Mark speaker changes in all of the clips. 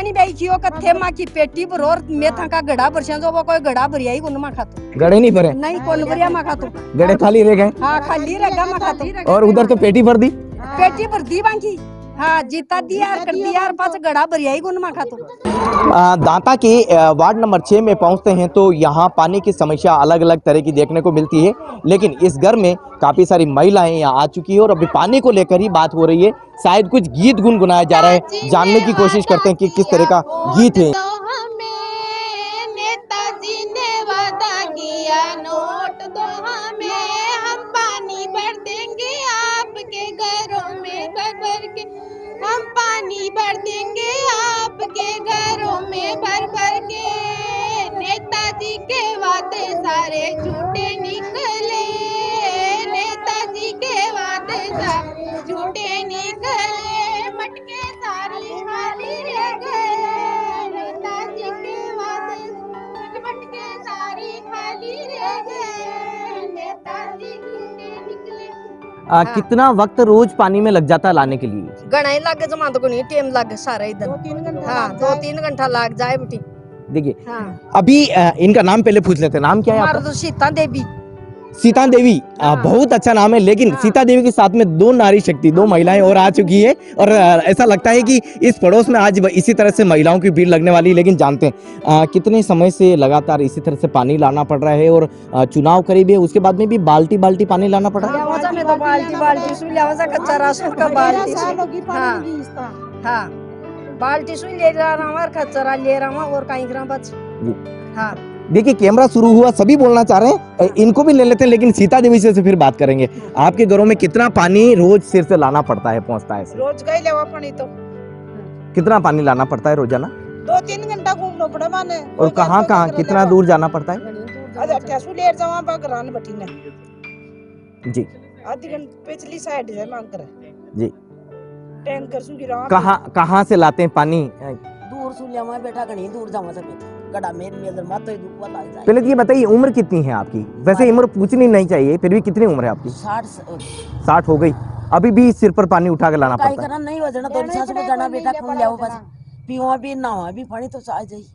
Speaker 1: पानी बेई खियो कथे मां की पेटी भरो और मेथा का गड़ा भरसिया जो वो कोई गड़ा भरिया ही कोन मां खातो।
Speaker 2: गड़े नहीं भरे?
Speaker 1: नहीं कोन भरिया मां खातो।
Speaker 2: गड़े खाली रह गए?
Speaker 1: हां खाली रह गया मां खातो।
Speaker 2: और उधर तो पेटी भर दी?
Speaker 1: पेटी भर दी बांकी। हाँ जीता दिया कर दिया और पांच गड़ा भरिया ही कोन मां खातो।
Speaker 2: दांता के वार्ड नंबर 6 में पहुंचते हैं तो यहाँ पानी की समस्या अलग अलग तरह की देखने को मिलती है, लेकिन इस घर में काफी सारी महिलाएं यहाँ आ चुकी है और अभी पानी को लेकर ही बात हो रही है। शायद कुछ गीत गुनगुनाया जा रहा है, जानने की कोशिश करते हैं कि किस तरह का गीत है।
Speaker 3: नेताजी ने वादा किया नोट दो हमें, हम पानी भर देंगे आपके घरों में भर भर के, हम पानी भर देंगे आपके घरों में भर भर के। नेताजी के वादे सारे झूठे निकले, नेताजी के वादे सारे झूठे निकले, मटके सारी खाली रह गए। नेताजी के वादे मटके सारी खाली रह गए, नेताजी झूठे निकले।
Speaker 2: कितना वक्त रोज पानी में लग जाता है लाने के लिए?
Speaker 1: गणा ही लग जमा तो कोनी टाइम लग सारा इधर 2-3 घंटा लग जाए बेटी।
Speaker 2: देखिए
Speaker 1: हाँ।
Speaker 2: अभी इनका नाम पहले पूछ लेते हैं, नाम क्या है
Speaker 1: हमारा
Speaker 2: आपका?
Speaker 1: तो सीता देवी।
Speaker 2: सीता देवी,
Speaker 1: हाँ।
Speaker 2: बहुत अच्छा नाम है, लेकिन
Speaker 1: हाँ।
Speaker 2: सीता देवी के साथ में दो नारी शक्ति, दो महिलाएं और आ चुकी है और ऐसा लगता है कि इस पड़ोस में आज इसी तरह से महिलाओं की भीड़ लगने वाली है। लेकिन जानते हैं कितने समय से लगातार इसी तरह से पानी लाना पड़ रहा है और चुनाव करीब है, उसके बाद में भी बाल्टी बाल्टी पानी लाना पड़ रहा है।
Speaker 1: में तो बाल्टी सुई लिया कच्चा राशन का बाल्टी। हाँ बाल्टी सुई ले रहा हूँ, कचरा ले रहा हूँ और कहीं ग्राम बच। हाँ
Speaker 2: देखिए कैमरा शुरू हुआ, सभी बोलना चाह रहे हैं, इनको भी ले लेते हैं, लेकिन सीता देवी से फिर बात करेंगे। आपके घरों में कितना पानी रोज सिर से लाना पड़ता है, पहुंचता है?
Speaker 4: रोज गई लेवा पानी तो
Speaker 2: कितना पानी लाना पड़ता है रोजाना?
Speaker 4: 2-3 घंटा घूमना पड़े माने।
Speaker 2: और कहाँ कहाँ कितना दूर जाना पड़ता है?
Speaker 4: लेर जावा बगरान बटी ने
Speaker 2: जी
Speaker 4: आधी घंटे पिछली साइड से मांग कर
Speaker 2: जी।
Speaker 4: टैंकर सु गिरा
Speaker 2: कहाँ से लाते हैं पानी?
Speaker 5: दूर सुलिया में बैठा कहीं दूर जावा सके गड़ा मेरे में मत तो दुख वाला है।
Speaker 2: पहले तो ये बताइए उम्र कितनी है आपकी? वैसे उम्र पूछनी नहीं चाहिए, फिर भी कितनी उम्र है आपकी? 60 हो गई, अभी भी सिर पर पानी उठा के लाना पड़ता है?
Speaker 5: नहीं वजना तो सांस में जाना बेटा खून लियाओ बस पीवा भी नहावा भी पानी तो आ जाई।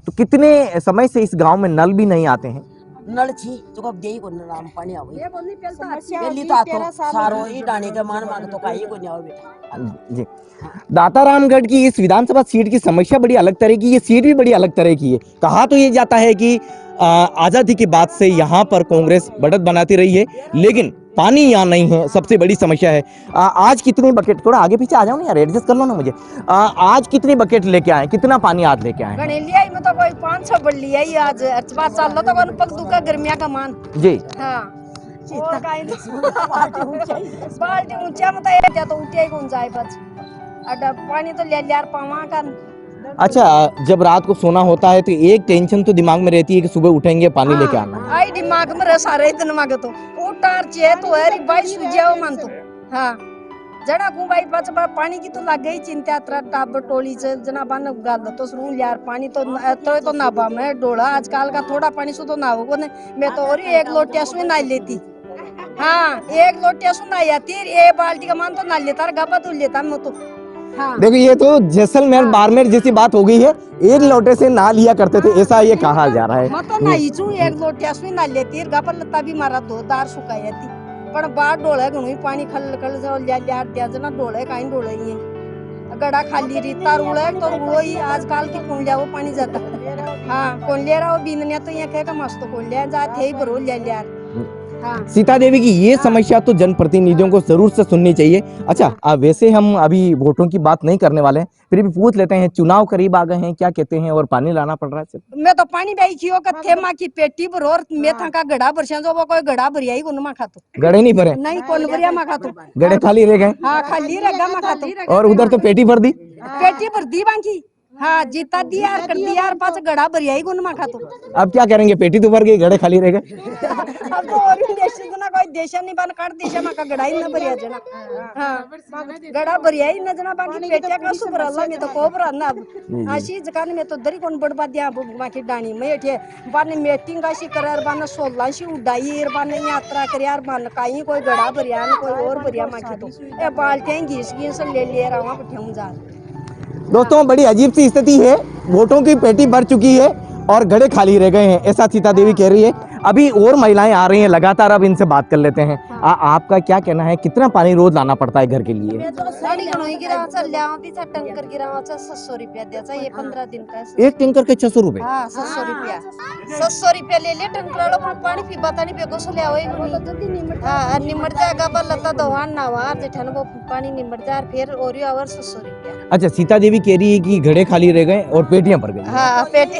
Speaker 2: तो कितने समय से इस गांव में नल भी नहीं आते हैं?
Speaker 5: नल छी तो कब देई को नाम पानी आवे
Speaker 1: ये बोलनी पहलता
Speaker 5: पहली तो आतो सारो ई डाणी के मान मांग तो काई को नहीं आवे बेटा
Speaker 2: जी। दातारामगढ़ की इस विधानसभा सीट की समस्या बड़ी अलग तरह की, ये सीट भी बड़ी अलग तरह की है। कहा तो ये जाता है कि आजादी के बाद से यहाँ पर कांग्रेस बढ़त बनाती रही है, लेकिन पानी यहाँ नहीं है, सबसे बड़ी समस्या है। आज कितने बकेट, थोड़ा आगे पीछे आ जाओ ना यार, एडजस्ट कर लो ना मुझे। आज कितने बकेट लेके आए, कितना पानी आज लेके आए?
Speaker 1: गणे लिया ही मतलब कोई 500 बड़ लिया ही आज बात चल रहा तो कौन पक दुका गर्मिया का मान
Speaker 2: जी।
Speaker 1: हाँ और काई बाल्टी ऊंचा मत है क्या तो ऊंचा ही कौन जाए बच अड्डा पानी तो ले लिया पावा कर।
Speaker 2: अच्छा, जब रात को सोना होता है तो एक टेंशन तो दिमाग में रहती है कि सुबह उठेंगे पानी लेके आना है।
Speaker 1: आई दिमाग में रह सारे दिन मांगे तो उठार चे तो है भाई सुजाओ मन तो। हाँ जड़ा को भाई बच पानी की तो लग गई चिंता त्रा टाब टोली से जनाबा ने गाल तो शुरू यार पानी तो नाबा में डोला आजकल का थोड़ा पानी सु तो ना हो ने मैं तो और एक लोटिया सु ना लेती। हाँ एक लोटिया सु ना आती एक बाल्टी का मान तो ना लेता गबा तो लेता मैं तो। हाँ।
Speaker 2: देखो ये तो जैसलमेर बाड़मेर जैसी बात हो गई है, एक लोटे से ना लिया करते थे, ऐसा ये कहा जा रहा है।
Speaker 1: मत ना इचू एक लोटिया सु ना लेती गबा लता भी मारा दो दार सुकायती पण बार डोळे गणू पानी खल खल जो लिया दिया जना डोळे काई डोळे ही गड़ा खाली रीता रुळे तो वही आजकल की कौन लिया वो पानी जाता। हाँ कौन ले रहा हो बीननिया तो ये कहे का मस्त कौन लिया जाते ही भरो लिया। हाँ।
Speaker 2: सीता देवी की ये समस्या तो जनप्रतिनिधियों को जरूर से सुननी चाहिए। अच्छा वैसे हम अभी वोटों की बात नहीं करने वाले हैं, फिर भी पूछ लेते हैं, चुनाव करीब आ गए हैं, क्या कहते हैं और पानी लाना पड़ रहा है?
Speaker 1: मैं तो पानी बेई खियो कथे मां की पेटी भरो और मेथा का गड़ा भरसिया जो वो कोई गड़ा भरिया ही कोन मां खातो।
Speaker 2: गड़े नहीं भरे?
Speaker 1: नहीं कोन भरिया मां खातो।
Speaker 2: गड़े खाली रह गए?
Speaker 1: हाँ खाली रह गया मां खातो।
Speaker 2: और उधर तो पेटी भर दी?
Speaker 1: पेटी भर दी बांकी। हाँ जीता दिया कर दिया और पांच गड़ा भरिया ही कोन मां खातो।
Speaker 2: अब क्या करेंगे, पेटी तो भर गई, गड़े खाली रह गए।
Speaker 1: अब तो और भी देश जना कोई देश नहीं बन काट देश में का गड़ा ही ना भरिया जना। हाँ गड़ा भरिया ही ना जना बाकी पेटिया का सुपर अल्लाह में तो कोबरा ना अब आशी जकान में तो दरी कोन बड़बा दिया बाकी डाणी में एठे बाने मीटिंग आशी करार बाने 16 शी उडाई बाने यात्रा करियार बान काई कोई गड़ा भरिया कोई और भरिया मां की तो ए बाल्टियां घिस घिस ले ले रहा वहां पठेऊ जा।
Speaker 2: दोस्तों बड़ी अजीब सी स्थिति है, वोटों की पेटी भर चुकी है और घड़े खाली रह गए हैं, ऐसा सीता देवी कह रही है। अभी और महिलाएं आ रही हैं लगातार, अब इनसे बात कर लेते हैं। आपका क्या कहना है, कितना पानी रोज लाना पड़ता है घर के लिए?
Speaker 1: टंकर गिरा 600 रुपया दिया, ये 15 दिन का
Speaker 2: एक टैंकर के 600 रुपए?
Speaker 1: 600 रुपया 600 रुपया ले ले टंकर वालों को पानी पी बता नहीं पे गोसो ले आवई हां निमट जाएगा बल्लता दवान नावा जेठन वो पानी निमट जा फिर और ही आवर 600 रुपया।
Speaker 2: अच्छा, सीता देवी कह रही है कि घड़े खाली रह गए और पेटियां भर गई।
Speaker 1: हां पेटी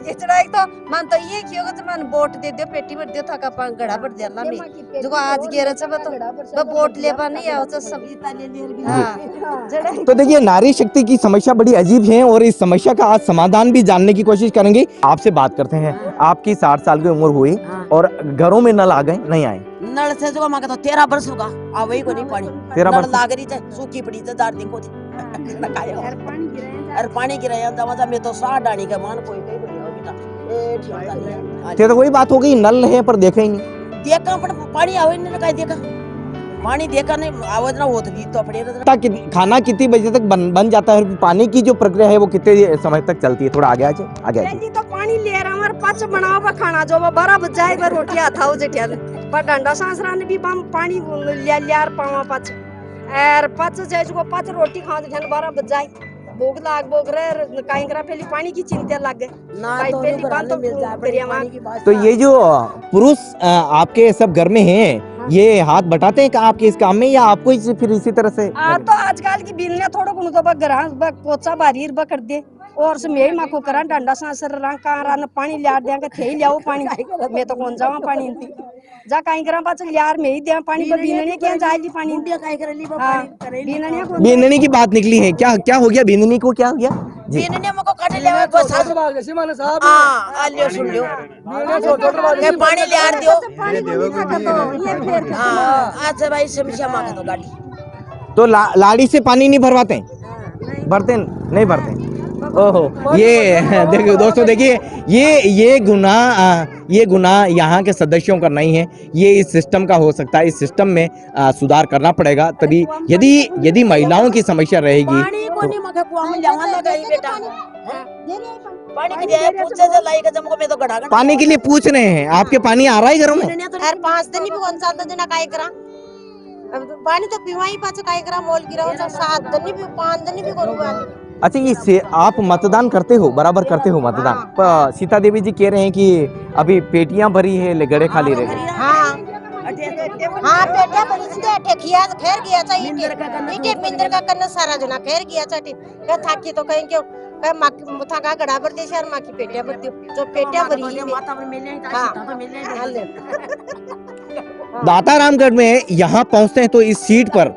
Speaker 1: किचड़ा एक तो मान तो ये कियोगा तो मान वोट दे दो पेटी भर दो था का घड़ा भर दिया ना में जो आज गेरा छ तो वोट लेबा नहीं आओ तो सब ले ले। हां
Speaker 2: तो देखिए, नारी शक्ति की समस्या बड़ी अजीब है और इस समस्या का आज समाधान भी जानने की कोशिश करेंगे। आपसे बात करते हैं, आपकी 60 साल की उम्र हुई और घरों में नल आ गए नहीं आए?
Speaker 5: नल से जो मांगा तो 13 वर्ष होगा आवई को नहीं पानी
Speaker 2: 13
Speaker 5: नल
Speaker 2: वर्ष
Speaker 5: लाग रही है सूखी पड़ी है 4 दिन को और पानी गिराया दवा में तो 60 डाणी का मान कोई कहीं नहीं हो बेटा ए ठीक नहीं
Speaker 2: ये तो वही बात हो गई, नल है पर देखे ही नहीं।
Speaker 5: देखा पर पानी आवे नहीं कहीं देखा पानी देखा नहीं आवाज ना होती दी तो अपने
Speaker 2: खाना कितनी बजे तक बन जाता है? पानी की जो प्रक्रिया है वो कितने समय तक चलती है? थोड़ा आगे आ जाइए।
Speaker 1: तो पानी ले रहा हमारे पाँच बनाओ बा खाना जो वो 12 बज जाए बा रोटी आता हो जेठिया पर डंडा सांसरा ने भी बम पानी लियार पावा पाँच और 5 जाए जो 5 रोटी खा जेठिया 12 बज जाए भूख लाग बोग रहे कहीं करा पहले पानी की चिंता लग गए
Speaker 5: ना तो
Speaker 1: पहली बात तो मिल जाए।
Speaker 2: तो ये जो पुरुष आपके सब घर में हैं, ये हाथ बटाते हैं आपके इस काम में या आपको फिर इसी तरह से?
Speaker 1: तो आजकल की बिल थोड़ा गुण तो घर पोचा बारी कर दे और से मेरी माँ को करा डंडा सांसर रंग कहाँ पानी लिया देंगे थे ही लियाओ पानी मैं तो कौन जावा पानी जा कहीं करा पाच लियार में ही दे पानी पर बीनने क्या जाएगी पानी
Speaker 2: बीननी की बात निकली है, क्या हो गया बीननी को? क्या हो गया जी?
Speaker 5: बीनने मको काटे ले कोई साथ हां लियो सुन लियो के पानी ले आर दियो हां आज भाई समस्या मांगे तो गाड़ी
Speaker 2: तो लाड़ी से पानी नहीं भरवाते? भरते नहीं भरते? ओहो, ये देखिए दोस्तों, देखिए ये गुनाह यहाँ के सदस्यों का नहीं है, ये इस सिस्टम का हो सकता है। इस सिस्टम में सुधार करना पड़ेगा, तभी यदि महिलाओं की समस्या रहेगी
Speaker 5: पानी को नहीं मगे कुआं में जावा लगाई बेटा पानी के लिए पूछे से लाएगा जमको मैं तो गड़ा
Speaker 2: पानी के लिए पूछ रहे हैं। आपके पानी आ रहा है घरों में?
Speaker 3: यार 5 दिन भी कौन सा दिन काय करा पानी तो पीवाई पाछ काय करा मोल गिराओ 7 दिन भी 5 दिन भी करूंगा।
Speaker 2: अच्छा, ये आप मतदान करते हो, बराबर करते हो मतदान? सीता देवी जी कह रहे हैं कि अभी पेटियां भरी है ले गड़े खाली रह गए।
Speaker 3: हां पेटियां भरी थी ठेकिया खैर गया था इटे मिंदर का कन्न सारा जना खैर गया था के थाकी तो कहीं के माथा का गड़ा भर दे शहर मां की पेटियां भर जो पेटियां भरी माता में मिलने तो मिलने
Speaker 2: दाता रामगढ़ में यहाँ पहुंचते हैं तो इस सीट पर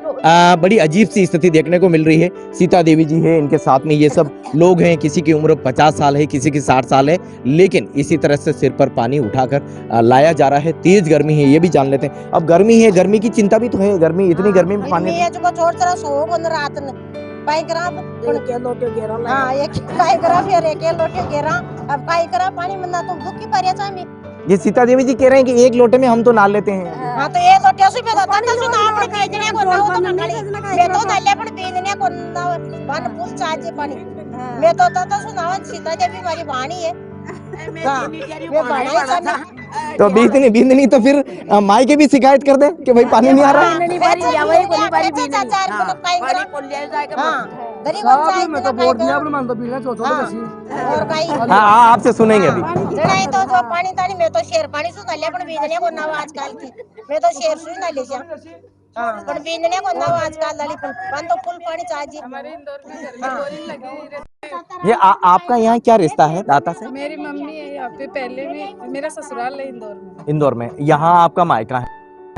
Speaker 2: बड़ी अजीब सी स्थिति देखने को मिल रही है। सीता देवी जी है, इनके साथ में ये सब लोग हैं, किसी की उम्र 50 साल है, किसी की 60 साल है, लेकिन इसी तरह से सिर पर पानी उठाकर लाया जा रहा है। तेज गर्मी है, ये भी जान लेते हैं। अब गर्मी है, गर्मी की चिंता भी तो है, गर्मी इतनी गर्मी में पानी
Speaker 3: छोड़ तरह सो बंद रात में काई करा के लोटे घेरा हां एक काई करा फिर एक लोटे घेरा अब काई करा पानी मना तो दुखी परिया चाहे
Speaker 2: ये सीता देवी जी कह रहे हैं कि एक लोटे में हम तो नहा लेते हैं।
Speaker 3: हां तो ये लोटे से पे तो सुना अपने बेचने को ना हो तो मैं तो नाले पर बेचने को ना बन पूछ चाहे पानी मैं तो सुनावा सीता देवी हमारी वाणी है
Speaker 2: तो बीतनी तो फिर माई के भी शिकायत कर दे कि भाई पानी नहीं आ रहा है। हाँ, आपसे सुनेंगे अभी।
Speaker 3: तो जो पानी तानी मैं तो शेर पानी सुन ले पण बीजने को ना आजकल की मैं तो शेर सुन ले जा हां पण बीजने को ना आजकल वाली पण तो फुल पानी चाहिए हमारे इंदौर में घर में बोरिंग लगी।
Speaker 2: ये आपका यहाँ क्या रिश्ता है दाता से?
Speaker 6: मेरी मम्मी है यहाँ पे, पहले में मेरा ससुराल है
Speaker 2: इंदौर में, यहाँ आपका मायका है।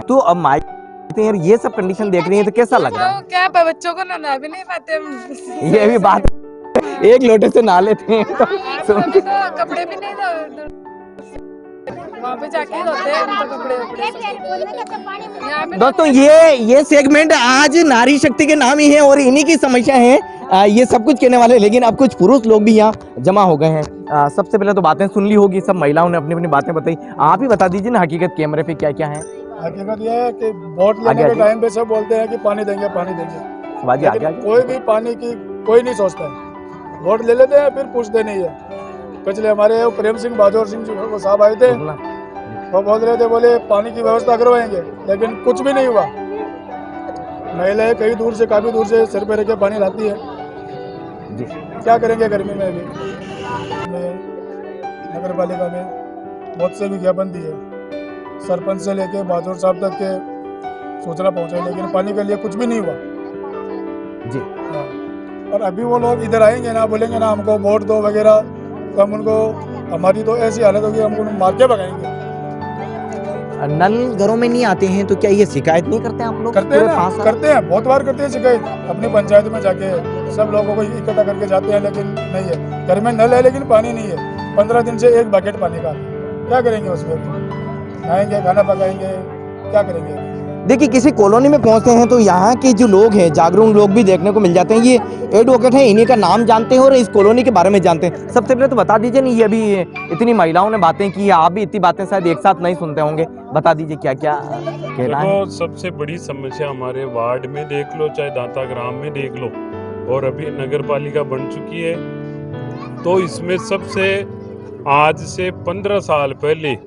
Speaker 2: तो अब मायके यार ये सब कंडीशन देख रही है तो कैसा लग रहा है?
Speaker 6: क्या बच्चों को नहा भी नहीं पाते हम।
Speaker 2: ये भी बात, एक लोटे से नहा लेते हैं तो
Speaker 6: कपड़े भी नहीं धोते वहाँ पे जाके धोते हैं तो कपड़े।
Speaker 2: दोस्तों ये सेगमेंट आज नारी शक्ति के नाम ही है और इन्हीं की समस्या है, ये सब कुछ कहने वाले, लेकिन अब कुछ पुरुष लोग भी यहाँ जमा हो गए हैं। सबसे पहले तो बातें सुन ली होगी, सब महिलाओं ने अपनी अपनी बातें बताई। आप ही बता दीजिए ना हकीकत कैमरे पे क्या क्या है।
Speaker 7: हकीकत ये है कि वोट लेने के टाइम पे सब बोलते हैं कि पानी देंगे पानी देंगे,
Speaker 2: बाजी आगे
Speaker 7: कोई भी पानी की कोई नहीं सोचता है। वोट ले लेते हैं फिर पूछते नहीं है। पिछले हमारे प्रेम सिंह बहादुर सिंह जो वो साहब आए थे, वो बोल रहे थे, बोले पानी की व्यवस्था करवाएंगे, लेकिन कुछ भी नहीं हुआ। महिलाएं कई दूर से, काफी दूर से सिर पे रख के पानी लाती है, क्या करेंगे गर्मी में। अभी नगर पालिका में बहुत से विज्ञापन दिए, सरपंच से लेके बहादुर साहब तक के सूचना पहुंचाई, लेकिन पानी के लिए कुछ भी नहीं हुआ
Speaker 2: जी।
Speaker 7: हाँ। और अभी वो लोग इधर आएंगे ना, बोलेंगे ना हमको वोट दो वगैरह, तो हम उनको, हमारी तो ऐसी हालत होगी, हम उनको मार के भगाएंगे।
Speaker 2: नल घरों में नहीं आते हैं तो क्या ये शिकायत नहीं करते आप लोग?
Speaker 7: करते हैं ना, करते हैं, बहुत बार करते हैं शिकायत अपनी पंचायत में जाके, सब लोगों को इकट्ठा करके जाते हैं, लेकिन नहीं है। घर में नल है लेकिन पानी नहीं है। 15 दिन से एक बकेट पानी का, क्या करेंगे उसमें? नहाएंगे, खाना पकाएंगे, क्या करेंगे?
Speaker 2: देखिए, किसी कॉलोनी में पहुंचते हैं तो यहाँ के जो लोग हैं, जागरूक लोग भी देखने को मिल जाते हैं। ये एडवोकेट हैं, इन्हीं का नाम जानते हैं और इस कॉलोनी के बारे में जानते हैं। सबसे पहले तो बता दीजिए नहीं, ये अभी इतनी महिलाओं ने बातें की, आप भी इतनी बातें शायद एक साथ नहीं सुनते होंगे, बता दीजिए क्या क्या कहना है।
Speaker 8: देखो, सबसे बड़ी समस्या हमारे वार्ड में देख लो, चाहे दाता ग्राम में देख लो, और अभी नगर पालिका बन चुकी है, तो इसमें सबसे आज से 15 साल पहले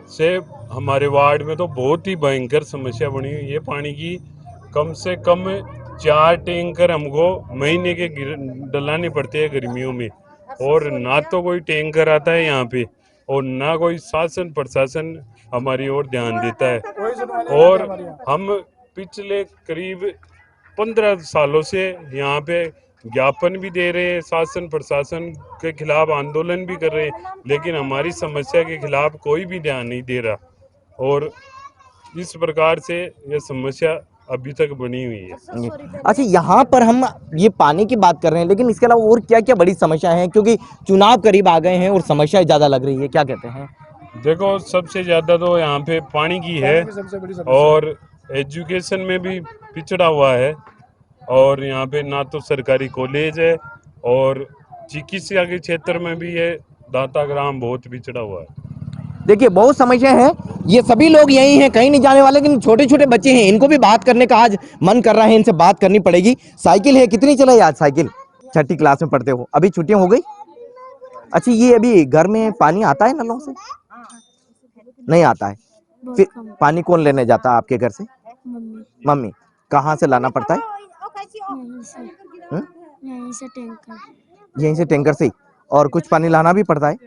Speaker 8: से हमारे वार्ड में तो बहुत ही भयंकर समस्या बनी हुई है पानी की। कम से कम 4 टैंकर हमको महीने के डलाने पड़ते हैं गर्मियों में, और ना तो कोई टैंकर आता है यहाँ पे, और ना कोई शासन प्रशासन हमारी ओर ध्यान देता है। और हम पिछले करीब 15 सालों से यहाँ पे ज्ञापन भी दे रहे हैं, शासन प्रशासन के खिलाफ आंदोलन भी कर रहे हैं, लेकिन हमारी समस्या के खिलाफ कोई भी ध्यान नहीं दे रहा, और इस प्रकार से यह समस्या अभी तक बनी हुई है।
Speaker 2: अच्छा, यहाँ पर हम ये पानी की बात कर रहे हैं, लेकिन इसके अलावा और क्या क्या बड़ी समस्या है? क्योंकि चुनाव करीब आ गए हैं और समस्या ज़्यादा लग रही है, क्या कहते हैं?
Speaker 8: देखो, सबसे ज़्यादा तो यहाँ पे पानी की है, और एजुकेशन में भी पिछड़ा हुआ है, और यहाँ पे ना तो सरकारी कॉलेज है, और चिकित्सा के क्षेत्र में भी ये दाता ग्राम बहुत पिछड़ा हुआ है।
Speaker 2: देखिए, बहुत समस्या है, ये सभी लोग यही हैं, कहीं नहीं जाने वाले, लेकिन छोटे छोटे बच्चे हैं, इनको भी बात करने का आज मन कर रहा है, इनसे बात करनी पड़ेगी। साइकिल है, कितनी चलाई आज साइकिल? 6ठी क्लास में पढ़ते हो, अभी छुट्टियां हो गई? अच्छा, ये अभी घर में पानी आता है नलों से? नहीं आता है? फिर पानी कौन लेने जाता है आपके घर से? मम्मी। कहाँ से लाना पड़ता है? यहीं से टैंकर से ही? और कुछ पानी लाना भी पड़ता है?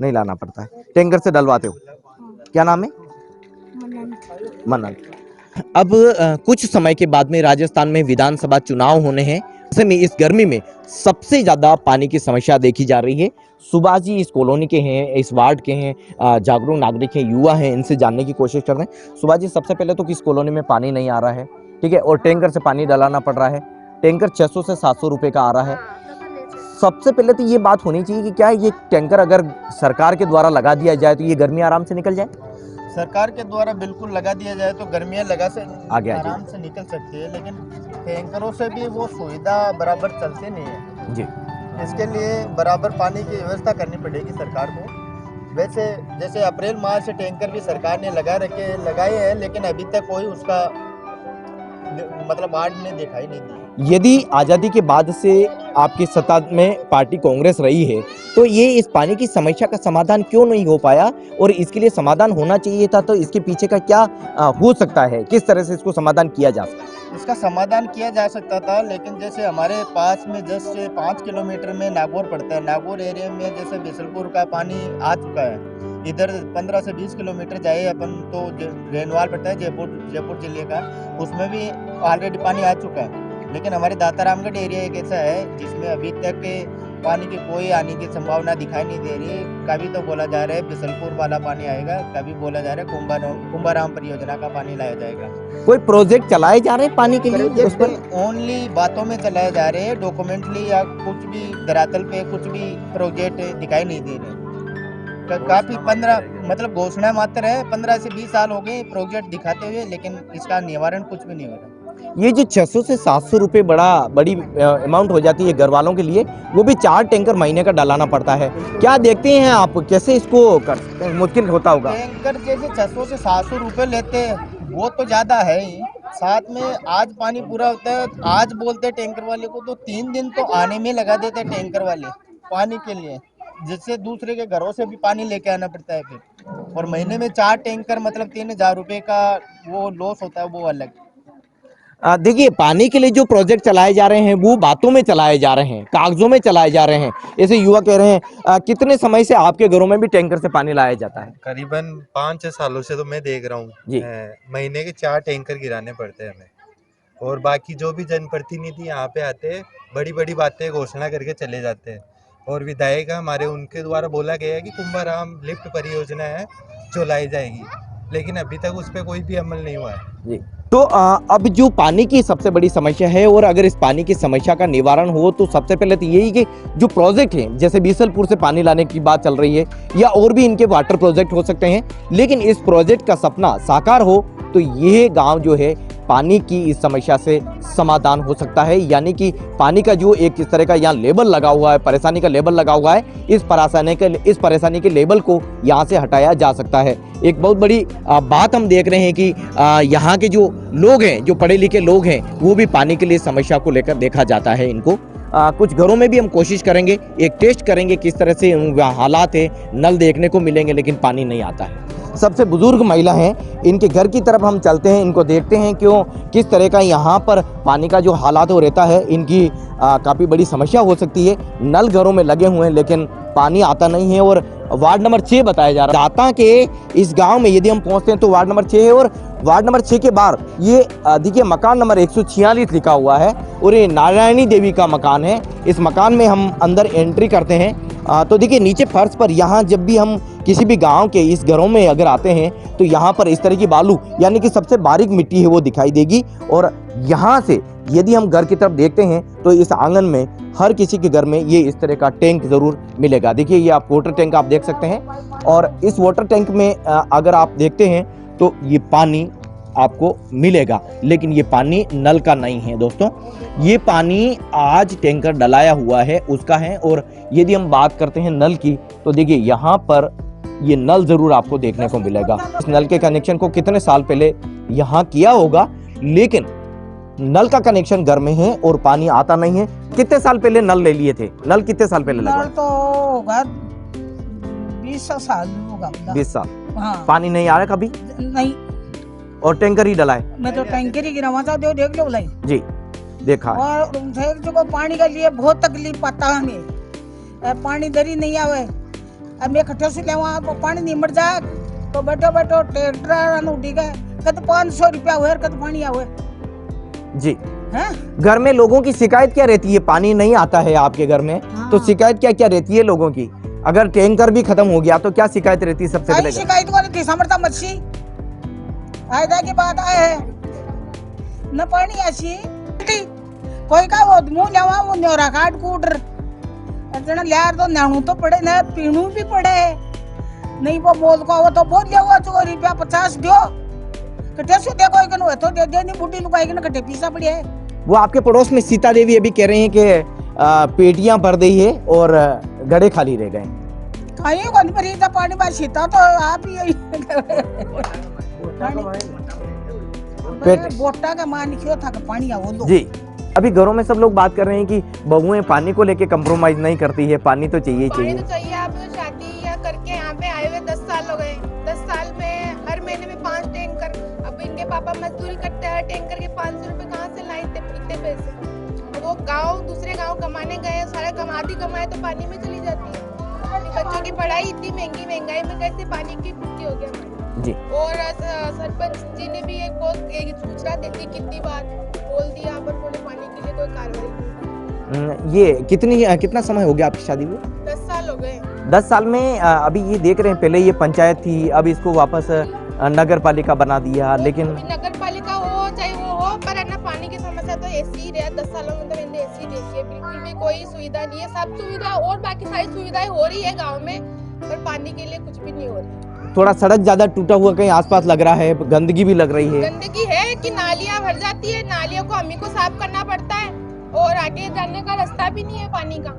Speaker 2: नहीं लाना पड़ता है, टैंकर से डलवाते हो। क्या नाम है? मनन। अब कुछ समय के बाद में राजस्थान में विधानसभा चुनाव होने हैं, ऐसे में इस गर्मी में सबसे ज्यादा पानी की समस्या देखी जा रही है। सुभाष जी इस कॉलोनी के हैं, इस वार्ड के हैं, जागरूक नागरिक हैं, युवा हैं, इनसे जानने की कोशिश कर रहे हैं। सुभाष जी, सबसे पहले तो किस कॉलोनी में पानी नहीं आ रहा है, ठीक है, और टैंकर से पानी डलाना पड़ रहा है, टैंकर 600 से 700 रुपये का आ रहा है। सबसे पहले तो ये बात होनी चाहिए कि क्या ये टैंकर अगर सरकार के द्वारा लगा दिया जाए तो ये गर्मी आराम से निकल जाए?
Speaker 9: सरकार के द्वारा बिल्कुल लगा दिया जाए तो गर्मियाँ
Speaker 2: आगे
Speaker 9: आराम से निकल सकती है, लेकिन टैंकरों से भी वो सुविधा बराबर चलती नहीं है
Speaker 2: जी।
Speaker 9: इसके लिए बराबर पानी की व्यवस्था करनी पड़ेगी सरकार को। वैसे जैसे अप्रैल माह से टैंकर भी सरकार ने लगाए हैं, लेकिन अभी तक कोई उसका मतलब वार्ड में दिखाई नहीं दी।
Speaker 2: यदि आज़ादी के बाद से आपकी सत्ता में पार्टी कांग्रेस रही है तो ये इस पानी की समस्या का समाधान क्यों नहीं हो पाया, और इसके लिए समाधान होना चाहिए था तो इसके पीछे का क्या हो सकता है, किस तरह से इसको समाधान किया जा सकता है?
Speaker 9: इसका समाधान किया जा सकता था, लेकिन जैसे हमारे पास में जस्ट 5 किलोमीटर में नागौर पड़ता है, नागौर एरिया में जैसे बिसलपुर का पानी आ चुका है, इधर 15 से 20 किलोमीटर जाए अपन तो रेनवाल पड़ता है जयपुर जिले का, उसमें भी ऑलरेडी पानी आ चुका है। लेकिन हमारे दातारामगढ़ एरिया एक ऐसा है जिसमें अभी तक पानी की कोई आने की संभावना दिखाई नहीं दे रही है। कभी तो बोला जा रहा है बिसलपुर वाला पानी आएगा, कभी बोला जा रहा है कुंभाराम परियोजना का पानी लाया जाएगा।
Speaker 2: कोई प्रोजेक्ट चलाए जा रहे हैं पानी के लिए? उस पर
Speaker 9: ओनली बातों में चलाए जा रहे हैं, डॉक्यूमेंटली या कुछ भी धरातल पे कुछ भी प्रोजेक्ट दिखाई नहीं दे रहे। काफी 15 मतलब घोषणा मात्र है, 15 से 20 साल हो गए प्रोजेक्ट दिखाते हुए, लेकिन इसका निवारण कुछ भी नहीं हो रहा।
Speaker 2: ये जो 600 से 700 रुपये बड़ी अमाउंट हो जाती है घर वालों के लिए, वो भी 4 टैंकर महीने का डलाना पड़ता है। क्या देखते हैं आप, कैसे इसको कर मुश्किल होता होगा?
Speaker 9: टैंकर जैसे 600 से 700 रुपये लेते हैं वो तो ज़्यादा है ही, साथ में आज पानी पूरा होता है, आज बोलते हैं टैंकर वाले को तो 3 दिन तो आने में लगा देते हैं टैंकर वाले पानी के लिए, जिससे दूसरे के घरों से भी पानी लेके आना पड़ता है फिर। और महीने में 4 टैंकर मतलब 3000 रुपये का वो लॉस होता है, वो अलग।
Speaker 2: देखिए, पानी के लिए जो प्रोजेक्ट चलाए जा रहे हैं वो बातों में चलाए जा रहे हैं, कागजों में चलाए जा रहे हैं। ऐसे युवा कह रहे हैं कितने समय से आपके घरों में भी टैंकर से पानी लाया जाता है?
Speaker 10: करीबन 5-6 सालों से तो मैं देख रहा
Speaker 2: जी।
Speaker 10: हूँ। महीने के 4 टैंकर गिराने पड़ते हैं हमें। और बाकी जो भी जनप्रतिनिधि यहाँ पे आते हैं, बड़ी बड़ी बातें घोषणा करके चले जाते हैं। और विधायक हमारे, उनके द्वारा बोला गया है कि कुंभाराम लिफ्ट परियोजना है जो लाई जाएगी, लेकिन अभी तक उस पर कोई भी अमल नहीं हुआ है।
Speaker 2: जी। तो अब जो पानी की सबसे बड़ी समस्या है, और अगर इस पानी की समस्या का निवारण हो तो सबसे पहले तो यही कि जो प्रोजेक्ट हैं, जैसे बीसलपुर से पानी लाने की बात चल रही है, या और भी इनके वाटर प्रोजेक्ट हो सकते हैं, लेकिन इस प्रोजेक्ट का सपना साकार हो तो ये गांव जो है पानी की इस समस्या से समाधान हो सकता है। यानी कि पानी का जो एक इस तरह का यहाँ लेबल लगा हुआ है, परेशानी का लेबल लगा हुआ है, इस परेशानी के लेबल को यहाँ से हटाया जा सकता है। एक बहुत बड़ी बात हम देख रहे हैं कि यहाँ के जो लोग हैं, जो पढ़े लिखे लोग हैं, वो भी पानी के लिए समस्या को लेकर देखा जाता है इनको। कुछ घरों में भी हम कोशिश करेंगे, एक टेस्ट करेंगे किस तरह से हालात है, नल देखने को मिलेंगे लेकिन पानी नहीं आता है। सबसे बुजुर्ग महिला हैं, इनके घर की तरफ हम चलते हैं, इनको देखते हैं क्यों किस तरह का यहाँ पर पानी का जो हालात हो रहता है। इनकी काफ़ी बड़ी समस्या हो सकती है। नल घरों में लगे हुए हैं लेकिन पानी आता नहीं है। और वार्ड नंबर 6 बताया जा रहा है दाता के इस गांव में। यदि हम पहुंचते हैं तो वार्ड नंबर 6 है, और वार्ड नंबर 6 के बाहर ये देखिए मकान नंबर 146 लिखा हुआ है, और ये नारायणी देवी का मकान है। इस मकान में हम अंदर एंट्री करते हैं तो देखिए नीचे फर्श पर, यहाँ जब भी हम किसी भी गांव के इस घरों में अगर आते हैं तो यहाँ पर इस तरह की बालू, यानी कि सबसे बारीक मिट्टी है, वो दिखाई देगी। और यहाँ से यदि हम घर की तरफ देखते हैं तो इस आंगन में हर किसी के घर में ये इस तरह का टैंक जरूर मिलेगा। देखिए ये आप वाटर टैंक आप देख सकते हैं, और इस वाटर टैंक में अगर आप देखते हैं तो ये पानी आपको मिलेगा, लेकिन ये पानी नल का नहीं है दोस्तों। ये पानी आज टैंकर डलाया हुआ है उसका है। और यदि हम बात करते हैं नल की तो देखिए यहाँ पर ये नल जरूर आपको देखने को मिलेगा। इस नल के कनेक्शन को कितने साल पहले यहाँ किया होगा, लेकिन नल का कनेक्शन घर में है और पानी आता नहीं है। कितने साल पहले नल ले लिए थे? नल कितने साल पहले लगा?
Speaker 4: नल तो होगा 20 साल होगा।
Speaker 2: 20 साल।
Speaker 4: हाँ।
Speaker 2: पानी नहीं आ रहा कभी?
Speaker 4: नहीं।
Speaker 2: और टैंकर ही डला है?
Speaker 4: मैं तो टैंकर ही गिरावा था, देख लो भाई
Speaker 2: जी, देखा।
Speaker 4: और जो पानी के लिए बहुत तकलीफ पाता हमें, पानी दरी नहीं आवे। अब मैं खट्टे से ले तो पानी नहीं मर जाए तो बैठो बैठो ट्रैक्टर उठी गए, कद 500 रुपया हुए, कद पानी आवे
Speaker 2: जी।
Speaker 4: हैं?
Speaker 2: घर में लोगों की शिकायत क्या रहती है? पानी नहीं आता है आपके घर में,
Speaker 4: हाँ।
Speaker 2: तो शिकायत क्या क्या रहती है लोगों की? अगर टैंकर भी खत्म हो गया तो क्या शिकायत रहती है सबसे पहले?
Speaker 4: शिकायत वाली थी समर्था मच्छी आयदा की बात आए है न पानी ऐसी कोई का वो मुंह लेवा वो न्योरा काट कूटर जना लियार तो नाणू तो पड़े न पीणू भी पड़े नहीं। वो बोल को वो तो बोल लिया 4 रुपया 50 दो कटे से देखो इकन हो तो दे दे नहीं बुड्ढी लुकाई के कटे पीसा पड़ी है।
Speaker 2: वो आपके पड़ोस में सीता देवी अभी कह रहे हैं कि पेटियां भर दी है और गड़े खाली रह गए।
Speaker 4: कहीं कौन भरी था पानी में सीता तो आप ही बोटा का मान क्यों था पानी आओ
Speaker 2: जी। अभी घरों में सब लोग बात कर रहे हैं कि बहुएं पानी को लेके कंप्रोमाइज नहीं करती है, पानी तो चाहिए
Speaker 3: पानी तो चाहिए। आप शादी या करके यहाँ पे आए हुए 10 साल हो गए। 10 साल में हर महीने में 5 टैंकर। अब इनके पापा मजदूरी करते हैं, टैंकर के 500 रुपए कहाँ से लाए इतने पैसे? वो गांव दूसरे गांव कमाने गए, सारा आधी कमाए तो पानी में चली जाती है। बच्चों की पढ़ाई इतनी महंगाई में कैसे पानी की पूर्ति हो गया
Speaker 2: जी।
Speaker 3: और सरपंच जी ने भी एक सूचना दी थी, कितनी बार बोल दिया पर उन्होंने पानी के लिए कोई कार्रवाई।
Speaker 2: ये कितना समय हो गया आपकी शादी में?
Speaker 3: 10 साल हो गए।
Speaker 2: 10 साल में अभी ये देख रहे हैं, पहले ये पंचायत थी, अब इसको वापस नगर पालिका बना दिया। लेकिन
Speaker 3: नगर पालिका हो चाहे वो हो, पर है ना पानी की समस्या तो ऐसी ही रहा। 10 सालों में तो मैंने ऐसी देखी है, बिल्कुल भी कोई सुविधा नहीं है। सब सुविधा और बाकी सारी सुविधाएं हो रही है गाँव में, पर पानी के लिए कुछ भी नहीं हो रही।
Speaker 2: थोड़ा सड़क ज्यादा टूटा हुआ कहीं आसपास लग रहा है, गंदगी भी लग रही है।
Speaker 3: गंदगी है कि नालियां भर जाती है, नालियों को हमी को साफ करना पड़ता है और आगे जाने का रास्ता भी नहीं है पानी का।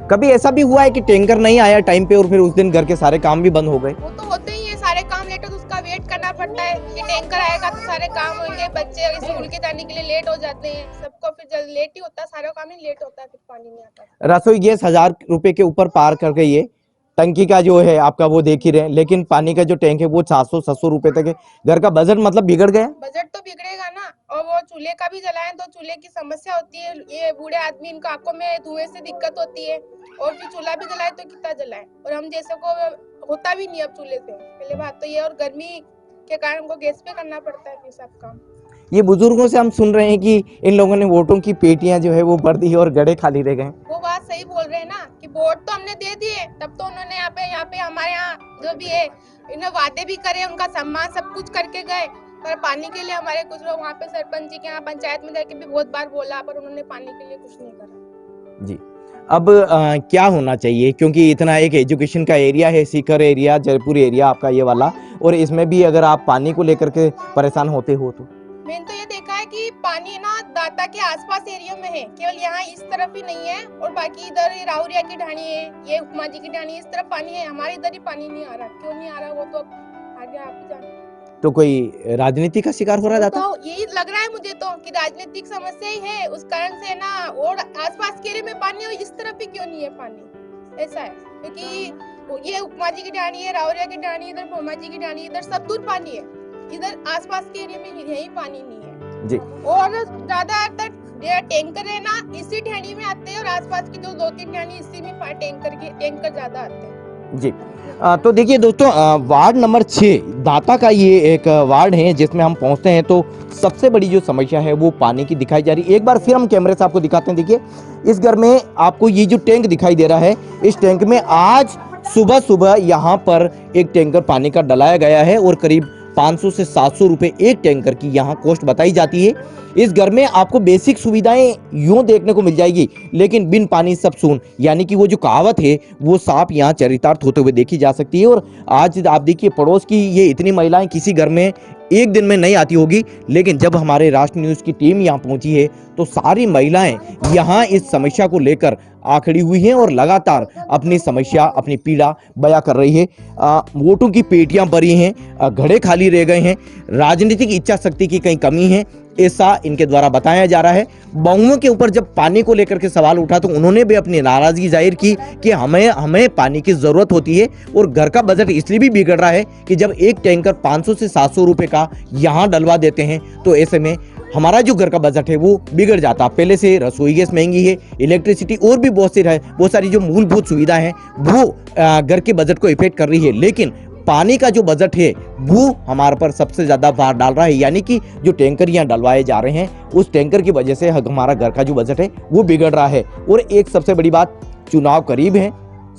Speaker 2: कभी ऐसा भी हुआ है कि टैंकर नहीं आया टाइम पे और फिर उस दिन घर के सारे काम भी बंद हो गए?
Speaker 3: वो तो होते ही है, सारे काम लेटे तो उसका वेट करना पड़ता है कि टैंकर आएगा तो सारे काम होंगे, बच्चे स्कूल के जाने के लिए लेट हो जाते हैं, सबको फिर जल्द लेट ही होता है, सारा काम ही लेट होता है, फिर पानी नहीं आता।
Speaker 2: रसोई गैस 1000 रुपए के ऊपर पार कर गई है, टंकी का जो है आपका वो देख ही रहे हैं, लेकिन पानी का जो टैंक है वो 700-700 रुपए तक है। घर का बजट मतलब बिगड़ गया।
Speaker 3: बजट तो बिगड़ेगा ना, और वो चूल्हे का भी जलाएं तो चूल्हे की समस्या होती है, ये बूढ़े आदमी इनको आंखों में धुएं से दिक्कत होती है, और फिर चूल्हा भी जलाए तो कितना जलाए, और हम जैसे को होता भी नहीं अब चूल्हे से, पहले बात तो ये, और गर्मी के कारण हमको गैस पे करना पड़ता है फिर सब काम।
Speaker 2: ये बुजुर्गों से हम सुन रहे हैं कि इन लोगों ने वोटों की पेटियां जो है वो भर दी और गड़े खाली रह गए।
Speaker 3: वो बात सही बोल रहे हैं ना कि वोट तो हमने दे दिए, तब तो उन्होंने यहाँ पे हमारे यहाँ जो भी है इन्हें वादे भी करे, उनका सम्मान सब कुछ करके गए, पर पानी के लिए हमारे कुछ लोग वहाँ पे सरपंच जी के यहाँ पंचायत में जाके भी बहुत बार बोला, पर उन्होंने पानी के लिए कुछ नहीं करा।
Speaker 2: जी, अब क्या होना चाहिए, क्योंकि इतना एक एजुकेशन का एरिया है, सीकर एरिया, जयपुर एरिया आपका ये वाला, और इसमें भी अगर आप पानी को लेकर के परेशान होते हो तो
Speaker 3: मैंने तो ये देखा है कि पानी ना दाता के आसपास एरिया में है, केवल यहाँ इस तरफ ही नहीं है, और बाकी इधर राहुरिया की ढाणी है, ये उपमा जी की ढाणी, इस तरफ पानी है, हमारे इधर ही पानी नहीं आ रहा, क्यों नहीं आ रहा वो तो आगे आप ही जाने।
Speaker 2: तो कोई राजनीति का शिकार हो रहा जाता?
Speaker 3: तो यही लग रहा है मुझे तो कि राजनीतिक समस्या ही है, उस कारण से ना, और आसपास के एरिया में पानी है, इस तरफ ही क्यों नहीं है पानी, ऐसा है, क्योंकि ये उपमा जी की ढाणी है, राहुरिया की ढाणी, इधर उपमा जी की ढाणी, इधर सब दूर पानी है, इधर आसपास के एरिया में यही पानी नहीं है
Speaker 2: जी।
Speaker 3: और ज्यादातर टैंकर है ना इसी ढाणी में आते हैं, और आसपास की जो 2-3 ढाणी इसी में टैंकर ज्यादा आते हैं
Speaker 2: जी। तो देखिए दोस्तों, वार्ड नंबर 6 दाता का ये एक वार्ड है जिसमें हम पहुंचते हैं तो सबसे बड़ी जो समस्या है वो पानी की दिखाई जा रही है। एक बार फिर हम कैमरे से आपको दिखाते हैं। देखिए इस घर में आपको ये जो टैंक दिखाई दे रहा है, इस टैंक में आज सुबह सुबह यहाँ पर एक टैंकर पानी का डलाया गया है और करीब 500 से 700 रुपए एक टैंकर की यहाँ कॉस्ट बताई जाती है। इस घर में आपको बेसिक सुविधाएं यूं देखने को मिल जाएगी, लेकिन बिन पानी सब सून, यानी कि वो जो कहावत है वो साफ यहाँ चरितार्थ होते हुए देखी जा सकती है। और आज आप देखिए पड़ोस की ये इतनी महिलाएं किसी घर में एक दिन में नहीं आती होगी, लेकिन जब हमारे राष्ट्र न्यूज़ की टीम यहाँ पहुंची है तो सारी महिलाएं यहाँ इस समस्या को लेकर आ खड़ी हुई हैं और लगातार अपनी समस्या, अपनी पीड़ा बयां कर रही है। वोटों की पेटियां भरी हैं, घड़े खाली रह गए हैं, राजनीतिक इच्छा शक्ति की कहीं कमी है, ऐसा इनके द्वारा बताया जा रहा है। बहुओं के ऊपर जब पानी को लेकर के सवाल उठा तो उन्होंने भी अपनी नाराजगी जाहिर की कि हमें पानी की जरूरत होती है, और घर का बजट इसलिए भी बिगड़ रहा है कि जब एक टैंकर 500 से 700 रुपए का यहाँ डलवा देते हैं तो ऐसे में हमारा जो घर का बजट है वो बिगड़ जाता। पहले से रसोई गैस महंगी है, इलेक्ट्रिसिटी और भी बहुत सारी जो मूलभूत सुविधा है वो घर के बजट को इफेक्ट कर रही है, लेकिन पानी का जो बजट है वो हमारे पर सबसे ज्यादा भार डाल रहा है। यानी कि जो टैंकर यहाँ डलवाए जा रहे हैं उस टैंकर की वजह से हमारा घर का जो बजट है वो बिगड़ रहा है। और एक सबसे बड़ी बात, चुनाव करीब है,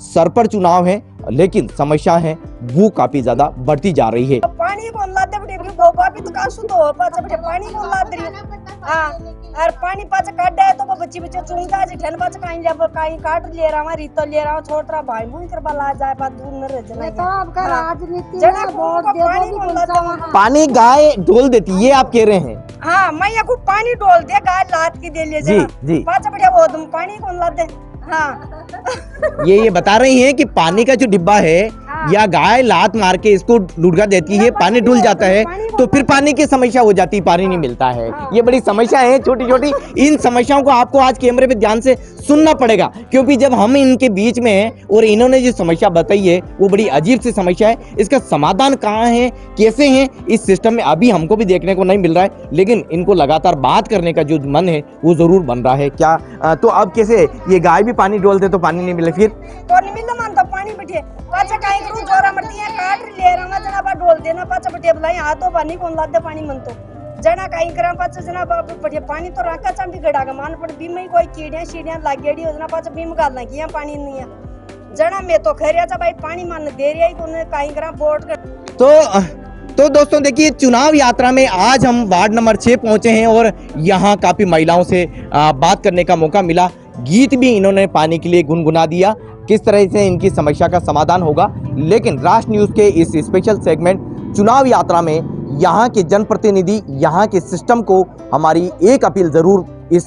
Speaker 2: सर पर चुनाव है, लेकिन समस्या है वो काफी ज्यादा बढ़ती जा रही है।
Speaker 1: पानी बोल लाते बड़े गोबा भी तो का सुतो पाछ बड़े पानी बोल लाते हां, और पानी पाछ काट दे तो बच्ची बच्चे चुंगा जे ठन पाछ काई ले काई काट ले रहा रीतो ले रहा छोटरा भाई मुई कर बला जाए बा दूर न रह जाए तो आपका राजनीति जना वोट दे पानी बोल लाते
Speaker 2: पानी गाय डोल देती, ये आप कह रहे हैं?
Speaker 1: हां, मैं या को पानी डोल दे गाय लात की दे ले जा
Speaker 2: जी
Speaker 1: पाछ बड़े वो तुम पानी बोल लाते। हाँ।
Speaker 2: ये बता रही हैं कि पानी का जो डिब्बा है या गाय लात मार के इसको लुढ़का देती है, पानी डुल जाता है तो फिर पानी की समस्या हो जाती है, पानी नहीं मिलता है। ये बड़ी समस्या है छोटी छोटी। इन समस्याओं को आपको आज कैमरे पे ध्यान से सुनना पड़ेगा, क्योंकि जब हम इनके बीच में हैं और इन्होंने जो समस्या बताई है वो बड़ी अजीब सी समस्या है। इसका समाधान कहाँ है, कैसे है, इस सिस्टम में अभी हमको भी देखने को नहीं मिल रहा है, लेकिन इनको लगातार बात करने का जो मन है वो जरूर बन रहा है। क्या तो अब कैसे ये गाय भी पानी डोलते तो पानी नहीं मिले, फिर
Speaker 1: तो नहीं मिलता मान तो पानी बैठे पाछा काई करू जोरा मरती है काट ले रहा जना बा डोल देना पाछा बैठे बुलाई हां तो पानी कौन लादे पानी मन तो जना काई करा पाछा जना बा बैठे पानी तो राका चांबी गड़ा का मान पड़ बीम में कोई कीड़ियां शीड़ियां लागेड़ी जना पाछा बीम गालना किया पानी नहीं है जना मैं तो खैरिया चा भाई पानी मान दे रही है कोने काई करा बोर्ड कर।
Speaker 2: तो दोस्तों देखिए, चुनाव यात्रा में आज हम वार्ड नंबर 6 पहुंचे हैं और यहाँ काफी महिलाओं से बात करने का मौका मिला। गीत भी इन्होंने पानी के लिए गुनगुना दिया, किस तरह से इनकी समस्या का समाधान होगा। लेकिन राष्ट्र न्यूज़ के इस स्पेशल सेगमेंट चुनाव यात्रा में यहाँ के जनप्रतिनिधि, यहाँ के सिस्टम को हमारी एक अपील जरूर इस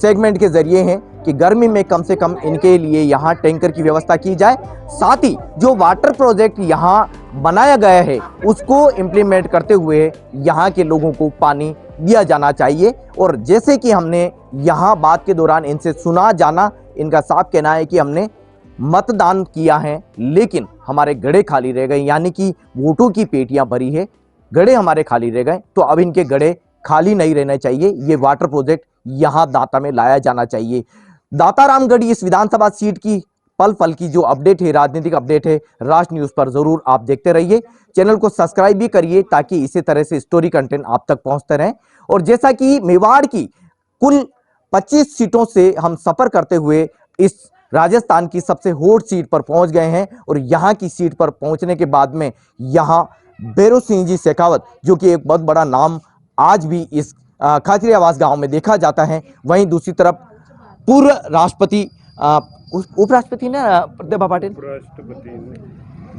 Speaker 2: सेगमेंट के जरिए है कि गर्मी में कम से कम इनके लिए यहाँ टैंकर की व्यवस्था की जाए। साथ ही जो वाटर प्रोजेक्ट यहाँ बनाया गया है उसको इम्प्लीमेंट करते हुए यहाँ के लोगों को पानी दिया जाना चाहिए। और जैसे कि हमने यहाँ बात के दौरान इनसे सुना जाना, इनका साफ कहना है कि हमने मतदान किया है लेकिन हमारे गड़े खाली रह गए, यानी कि वोटों की पेटियां भरी है, गड़े हमारे खाली रह गए। तो अब इनके गड़े खाली नहीं रहने चाहिए, ये वाटर प्रोजेक्ट यहां दाता में लाया जाना चाहिए। दाता रामगढ़ इस विधानसभा सीट की पल पल की जो अपडेट है, राजनीतिक अपडेट है, राष्ट्र न्यूज पर जरूर आप देखते रहिए। चैनल को सब्सक्राइब भी करिए ताकि इसी तरह से स्टोरी कंटेंट आप तक पहुंचते रहें। और जैसा कि मेवाड़ की कुल 25 सीटों से हम सफर करते हुए इस राजस्थान की सबसे हॉट सीट पर पहुंच गए हैं और यहां की सीट पर पहुंचने के बाद में यहां भैरव सिंह जी शेखावत, जो कि एक बहुत बड़ा नाम आज भी इस खाचरियावास गांव में देखा जाता है। वहीं दूसरी तरफ पूर्व राष्ट्रपति उपराष्ट्रपति ने प्रतिभा पाटिल,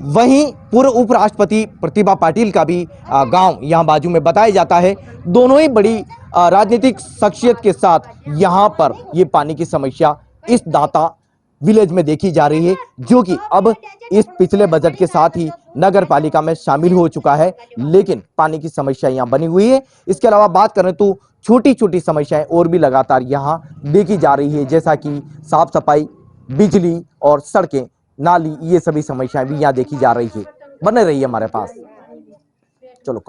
Speaker 2: वहीं पूर्व उपराष्ट्रपति प्रतिभा पाटिल का भी गांव यहां बाजू में बताया जाता है। दोनों ही बड़ी राजनीतिक शख्सियत के साथ यहां पर ये पानी की समस्या इस दाता विलेज में देखी जा रही है, जो कि अब इस पिछले बजट के साथ ही नगर पालिका में शामिल हो चुका है, लेकिन पानी की समस्या यहाँ बनी हुई है। इसके अलावा बात करें तो छोटी छोटी समस्याएं और भी लगातार यहाँ देखी जा रही है, जैसा कि साफ सफाई, बिजली और सड़कें, नाली, ये सभी समस्याएं भी यहाँ देखी जा रही है। बने रहिए हमारे पास। चलो।